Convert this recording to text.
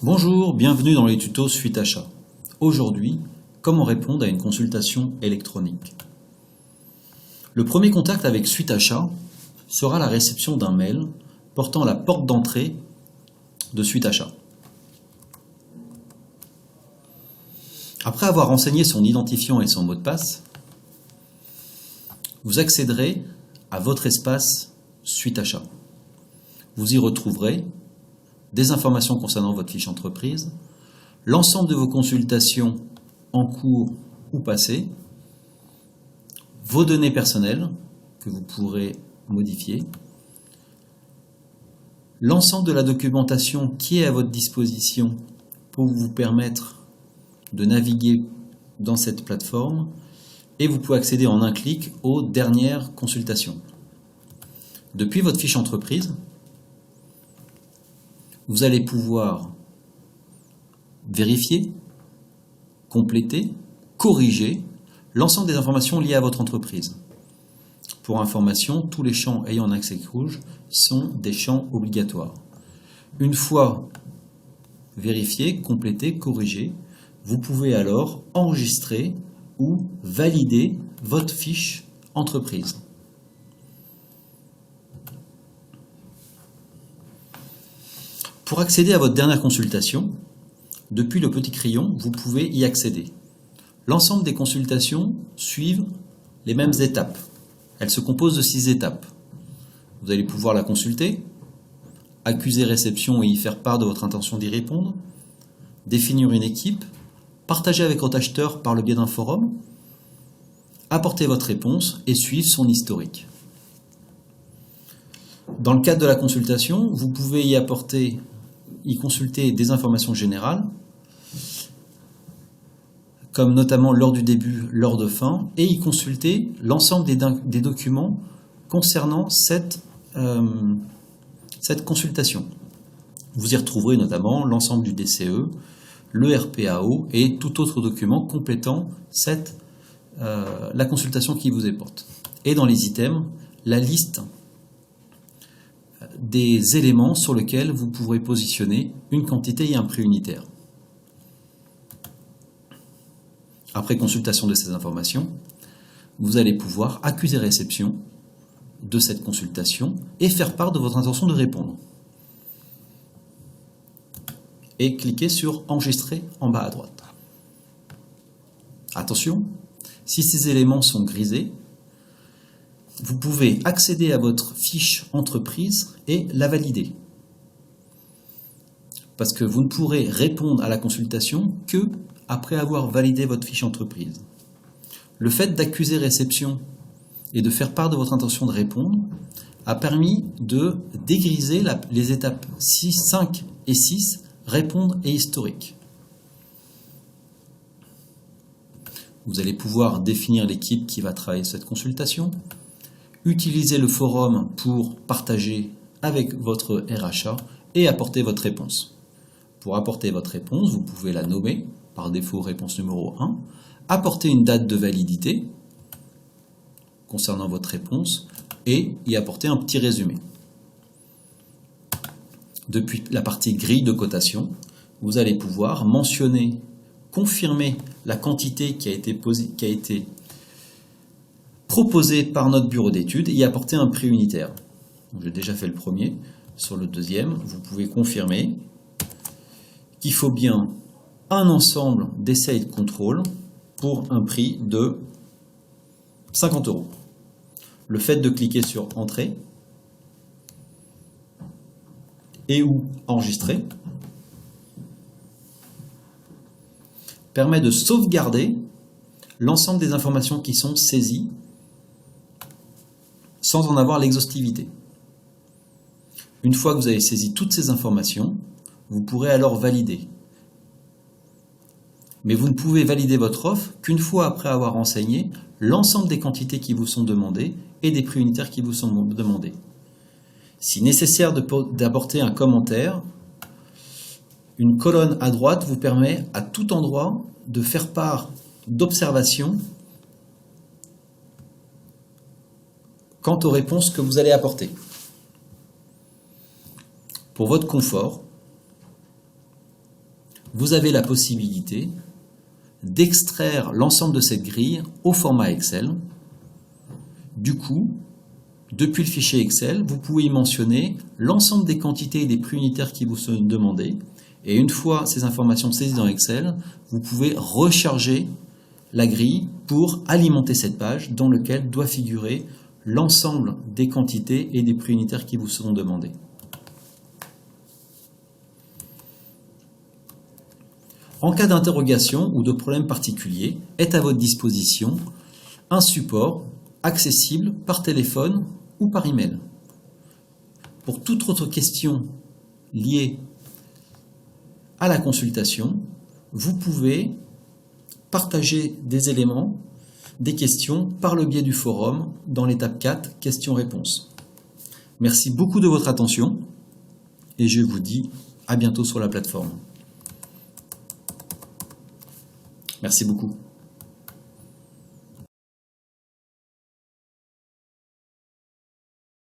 Bonjour, bienvenue dans les tutos Suite Achat. Aujourd'hui, comment répondre à une consultation électronique. Le premier contact avec Suite Achat sera la réception d'un mail portant la porte d'entrée de Suite Achat. Après avoir renseigné son identifiant et son mot de passe, vous accéderez à votre espace Suite Achat. Vous y retrouverez des informations concernant votre fiche entreprise, l'ensemble de vos consultations en cours ou passées, vos données personnelles que vous pourrez modifier, l'ensemble de la documentation qui est à votre disposition pour vous permettre de naviguer dans cette plateforme, et vous pouvez accéder en un clic aux dernières consultations. Depuis votre fiche entreprise, vous allez pouvoir vérifier, compléter, corriger l'ensemble des informations liées à votre entreprise. Pour information, tous les champs ayant un accès rouge sont des champs obligatoires. Une fois vérifié, complété, corrigé, vous pouvez alors enregistrer ou valider votre fiche entreprise. Pour accéder à votre dernière consultation, depuis le petit crayon, vous pouvez y accéder. L'ensemble des consultations suivent les mêmes étapes. Elles se composent de 6 étapes. Vous allez pouvoir la consulter, accuser réception et y faire part de votre intention d'y répondre, définir une équipe, partager avec votre acheteur par le biais d'un forum, apporter votre réponse et suivre son historique. Dans le cadre de la consultation, vous pouvez y consulter des informations générales, comme notamment l'heure du début, l'heure de fin, et y consulter l'ensemble des documents concernant cette consultation. Vous y retrouverez notamment l'ensemble du DCE, le RPAO et tout autre document complétant la consultation qui vous est porte. Et dans les items, la liste des éléments sur lesquels vous pourrez positionner une quantité et un prix unitaire. Après consultation de ces informations, vous allez pouvoir accuser réception de cette consultation et faire part de votre intention de répondre. Et cliquez sur enregistrer en bas à droite. Attention, si ces éléments sont grisés, vous pouvez accéder à votre fiche entreprise et la valider. Parce que vous ne pourrez répondre à la consultation que après avoir validé votre fiche entreprise. Le fait d'accuser réception et de faire part de votre intention de répondre a permis de dégriser les étapes 6, 5 et 6, répondre et historique. Vous allez pouvoir définir l'équipe qui va travailler cette consultation, utiliser le forum pour partager avec votre RHA et apporter votre réponse. Pour apporter votre réponse, vous pouvez la nommer, par défaut réponse numéro 1, apporter une date de validité concernant votre réponse et y apporter un petit résumé. Depuis la partie grille de cotation, vous allez pouvoir mentionner, confirmer la quantité qui a été proposé par notre bureau d'études et y apporter un prix unitaire. J'ai déjà fait le premier. Sur le deuxième, vous pouvez confirmer qu'il faut bien un ensemble d'essais et de contrôle pour un prix de 50 €. Le fait de cliquer sur Entrée et ou Enregistrer permet de sauvegarder l'ensemble des informations qui sont saisies sans en avoir l'exhaustivité. Une fois que vous avez saisi toutes ces informations, vous pourrez alors valider. Mais vous ne pouvez valider votre offre qu'une fois après avoir renseigné l'ensemble des quantités qui vous sont demandées et des prix unitaires qui vous sont demandés. Si nécessaire d'apporter un commentaire, une colonne à droite vous permet à tout endroit de faire part d'observations quant aux réponses que vous allez apporter. Pour votre confort, vous avez la possibilité d'extraire l'ensemble de cette grille au format Excel. Du coup, depuis le fichier Excel, vous pouvez y mentionner l'ensemble des quantités et des prix unitaires qui vous sont demandés. Et une fois ces informations saisies dans Excel, vous pouvez recharger la grille pour alimenter cette page dans laquelle doit figurer l'ensemble des quantités et des prix unitaires qui vous seront demandés. En cas d'interrogation ou de problème particulier, est à votre disposition un support accessible par téléphone ou par email. Pour toute autre question liée à la consultation, vous pouvez partager des éléments, des questions par le biais du forum dans l'étape 4, questions-réponses. Merci beaucoup de votre attention et je vous dis à bientôt sur la plateforme. Merci beaucoup.